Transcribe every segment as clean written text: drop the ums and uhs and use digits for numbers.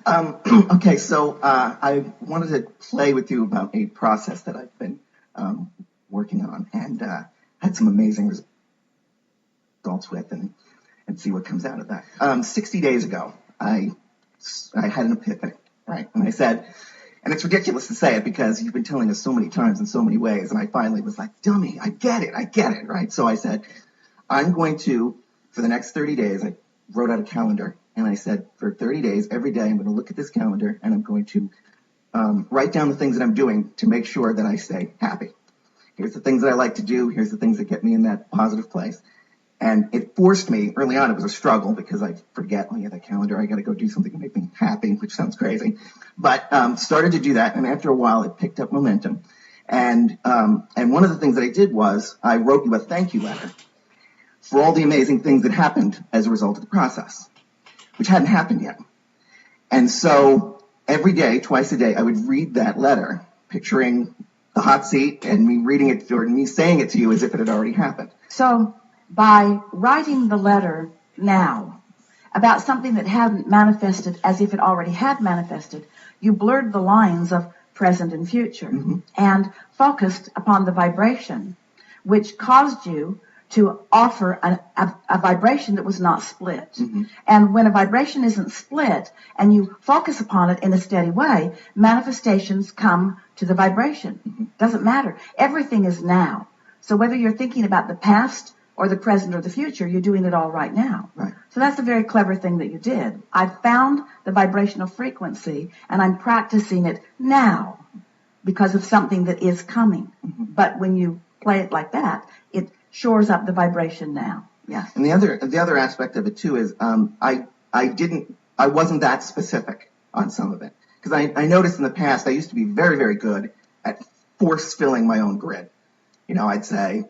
Okay, so I wanted to play with you about a process that I've been working on and had some amazing results with and see what comes out of that. 60 days ago, I had an epiphany, right? And I said, and it's ridiculous to say it because you've been telling us so many times in so many ways, and I finally was like, dummy, I get it, right? So I said, I'm going to, for the next 30 days, I wrote out a calendar, and I said, for 30 days, every day, I'm going to look at this calendar, and I'm going to write down the things that I'm doing to make sure that I stay happy. Here's the things that I like to do. Here's the things that get me in that positive place. And it forced me, early on, it was a struggle because I forget, oh yeah, that calendar, I got to go do something to make me happy, which sounds crazy. But started to do that, and after a while, it picked up momentum. And one of the things that I did was I wrote you a thank you letter for all the amazing things that happened as a result of the process, which hadn't happened yet. And so every day, twice a day, I would read that letter, picturing the hot seat and me reading it or me saying it to you as if it had already happened. So by writing the letter now about something that hadn't manifested as if it already had manifested, you blurred the lines of present and future and focused upon the vibration, which caused you to offer a vibration that was not split. And when a vibration isn't split and you focus upon it in a steady way, manifestations come to the vibration. Doesn't matter. Everything is now. So whether you're thinking about the past or the present or the future, you're doing it all right now. Right. So that's a very clever thing that you did. I found the vibrational frequency and I'm practicing it now because of something that is coming. But when you play it like that, it shores up the vibration now. Yes. And the other aspect of it too is I wasn't that specific on some of it because I noticed in the past I used to be very, very good at force filling my own grid. You know, I'd say,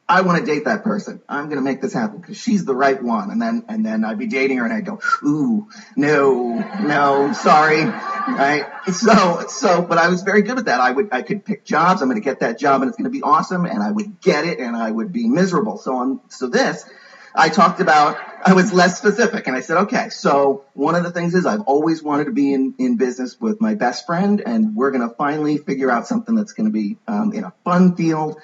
I want to date that person. I'm going to make this happen because she's the right one. And then I'd be dating her and I'd go, ooh, no, sorry. Right. So, but I was very good at that. I could pick jobs. I'm going to get that job and it's going to be awesome. And I would get it and I would be miserable. So this, I talked about, I was less specific and I said, okay, so one of the things is I've always wanted to be in business with my best friend and we're going to finally figure out something that's going to be in a fun field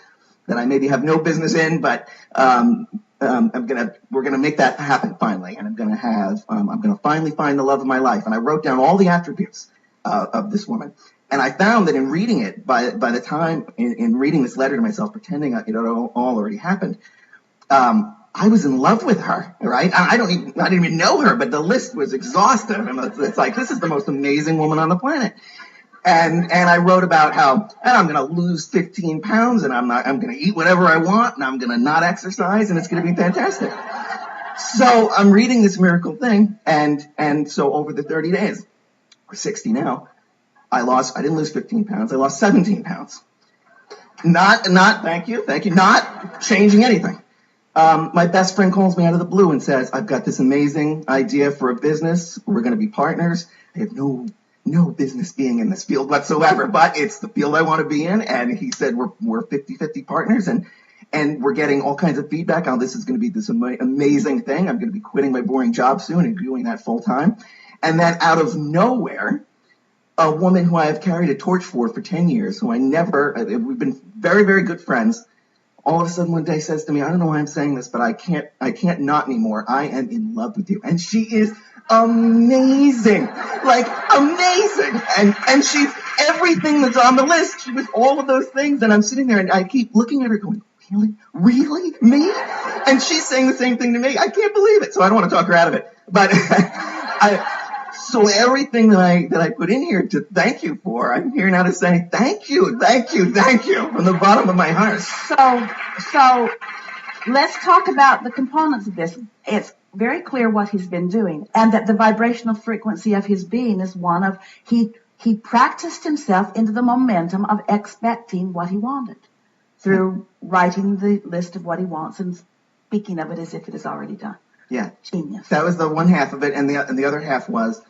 that I maybe have no business in, but we're gonna make that happen finally, and I'm gonna finally find the love of my life. And I wrote down all the attributes of this woman, and I found that in reading it, by the time in reading this letter to myself, pretending it all already happened, I was in love with her. Right? I didn't even know her, but the list was exhaustive, and it's like this is the most amazing woman on the planet. And I wrote about how I'm going to lose 15 pounds and I'm going to eat whatever I want and I'm going to not exercise and it's going to be fantastic. So I'm reading this miracle thing and so over the 30 days, or 60 now, I didn't lose 15 pounds, I lost 17 pounds. Not, thank you, not changing anything. My best friend calls me out of the blue and says, I've got this amazing idea for a business. We're going to be partners. I have no business being in this field whatsoever, but it's the field I want to be in. And he said, we're 50-50 partners and we're getting all kinds of feedback on this is going to be this amazing thing. I'm going to be quitting my boring job soon and doing that full time. And then out of nowhere, a woman who I have carried a torch for 10 years, who we've been very, very good friends, all of a sudden one day says to me, I don't know why I'm saying this, but I can't not anymore. I am in love with you. And she is amazing, like amazing. And she's everything that's on the list. She was all of those things. And I'm sitting there and I keep looking at her going, really? Me? And she's saying the same thing to me. I can't believe it. So I don't want to talk her out of it. But so everything that I put in here to thank you for, I'm here now to say thank you from the bottom of my heart. So let's talk about the components of this. It's very clear what he's been doing, and that the vibrational frequency of his being is one of he practiced himself into the momentum of expecting what he wanted through writing the list of what he wants and speaking of it as if it is already done. Yeah, genius. That was the one half of it, and the other half was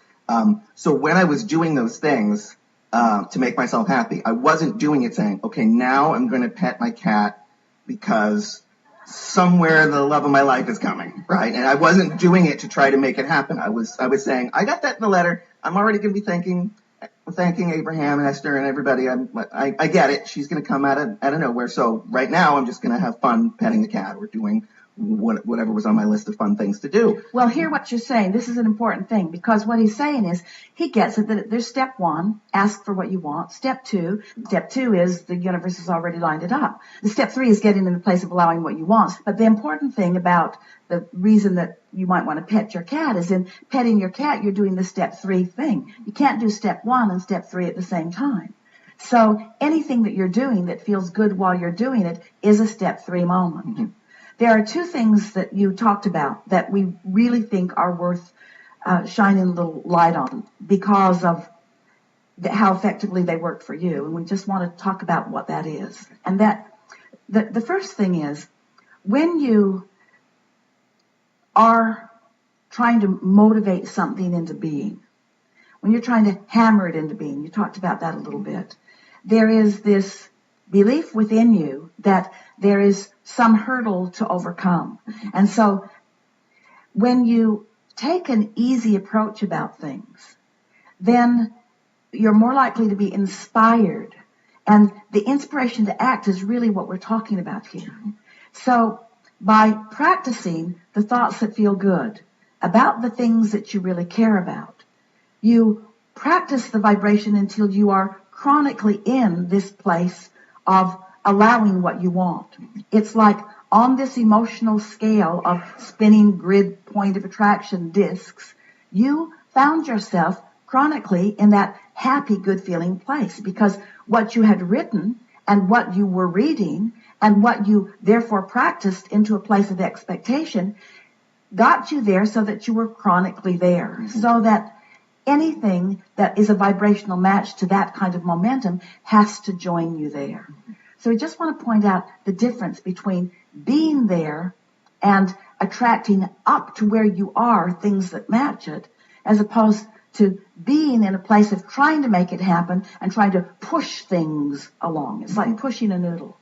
so when I was doing those things to make myself happy, I wasn't doing it saying, okay, now I'm going to pet my cat because somewhere the love of my life is coming, right? And I wasn't doing it to try to make it happen. I was saying, I got that in the letter. I'm already going to be thanking Abraham and Esther and everybody. I get it. She's going to come out of nowhere. So right now, I'm just going to have fun petting the cat or doing whatever was on my list of fun things to do. Well, hear what you're saying. This is an important thing, because what he's saying is he gets it that there's step one, ask for what you want. Step two is the universe has already lined it up. The step three is getting in the place of allowing what you want. But the important thing about the reason that you might want to pet your cat is in petting your cat, you're doing the step three thing. You can't do step one and step three at the same time. So anything that you're doing that feels good while you're doing it is a step three moment. Mm-hmm. There are two things that you talked about that we really think are worth shining a little light on because of how effectively they work for you. And we just want to talk about what that is. And that the first thing is, when you are trying to motivate something into being, when you're trying to hammer it into being, you talked about that a little bit, there is this belief within you that there is some hurdle to overcome. And so when you take an easy approach about things, then you're more likely to be inspired. And the inspiration to act is really what we're talking about here. So by practicing the thoughts that feel good about the things that you really care about, you practice the vibration until you are chronically in this place of allowing what you want. It's like on this emotional scale of spinning grid point of attraction discs, you found yourself chronically in that happy, good feeling place, because what you had written and what you were reading and what you therefore practiced into a place of expectation got you there so that you were chronically there. Mm-hmm. So that anything that is a vibrational match to that kind of momentum has to join you there. So we just want to point out the difference between being there and attracting up to where you are things that match it, as opposed to being in a place of trying to make it happen and trying to push things along. It's like pushing a noodle.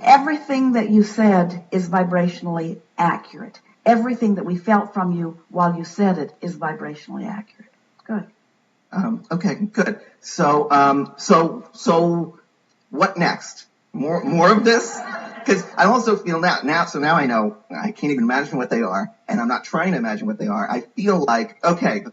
Everything that you said is vibrationally accurate. Everything that we felt from you while you said it is vibrationally accurate. Good. Okay, good. So what next? More of this? Because I also feel now I know I can't even imagine what they are, and I'm not trying to imagine what they are. I feel like, okay,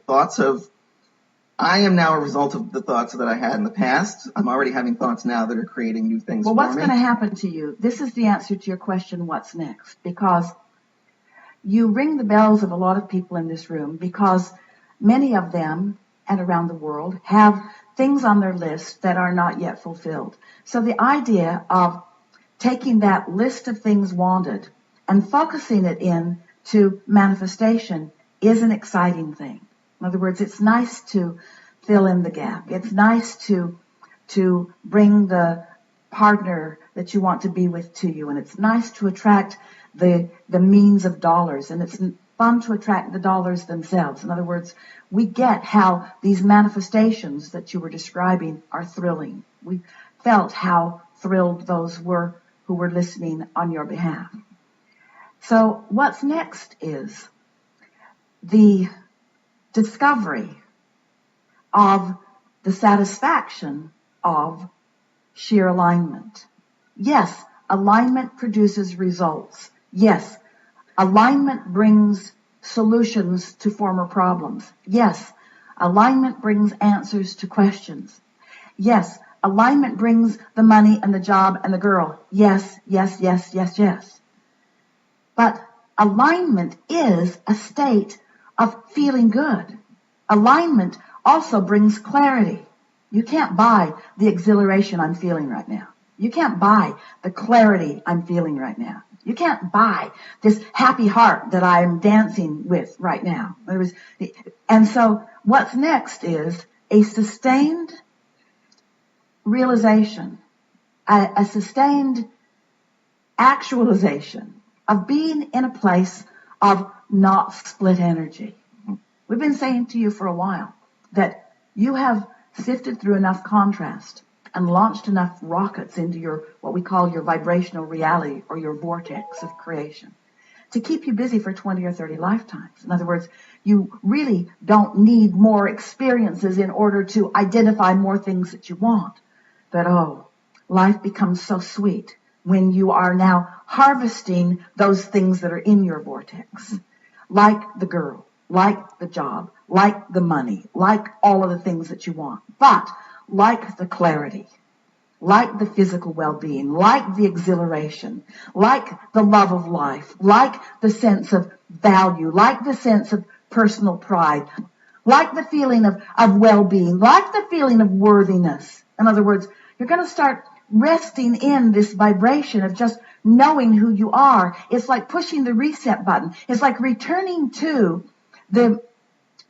I am now a result of the thoughts that I had in the past. I'm already having thoughts now that are creating new things for me. Well, what's going to happen to you? This is the answer to your question, what's next? Because you ring the bells of a lot of people in this room, because many of them and around the world have things on their list that are not yet fulfilled. So the idea of taking that list of things wanted and focusing it in to manifestation is an exciting thing. In other words, it's nice to fill in the gap. It's nice to bring the partner that you want to be with to you, and it's nice to attract the means of dollars, and it's fun to attract the dollars themselves. In other words, we get how these manifestations that you were describing are thrilling. We felt how thrilled those were who were listening on your behalf. So what's next is the discovery of the satisfaction of sheer alignment. Yes, alignment produces results. Yes, alignment brings solutions to former problems. Yes, alignment brings answers to questions. Yes, alignment brings the money and the job and the girl. Yes, yes, yes, yes, yes. But alignment is a state of feeling good. Alignment also brings clarity. You can't buy the exhilaration I'm feeling right now. You can't buy the clarity I'm feeling right now. You can't buy this happy heart that I'm dancing with right now. And so what's next is a sustained realization, a sustained actualization of being in a place of not split energy. We've been saying to you for a while that you have sifted through enough contrast and launched enough rockets into your, what we call your vibrational reality or your vortex of creation, to keep you busy for 20 or 30 lifetimes. In other words, you really don't need more experiences in order to identify more things that you want. But life becomes so sweet when you are now harvesting those things that are in your vortex. Like the girl, like the job, like the money, like all of the things that you want. But like the clarity, like the physical well-being, like the exhilaration, like the love of life, like the sense of value, like the sense of personal pride, like the feeling of well-being, like the feeling of worthiness. In other words, you're going to start resting in this vibration of just knowing who you are. It's like pushing the reset button. It's like returning to the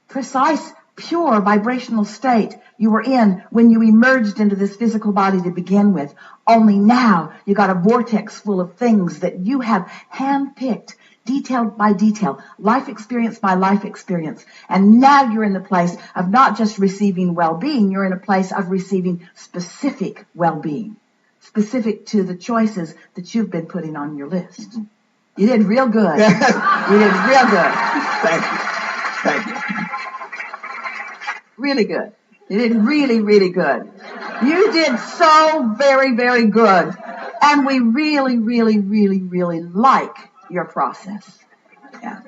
precise, pure vibrational state you were in when you emerged into this physical body to begin with. Only now you got a vortex full of things that you have handpicked, detail by detail, life experience by life experience. And now you're in the place of not just receiving well-being, you're in a place of receiving specific well-being, specific to the choices that you've been putting on your list. You did real good. You did real good. Thank you. Thank you. Really good. You did really, really good. You did so very, very good. And we really, really, really, really like your process. Yeah.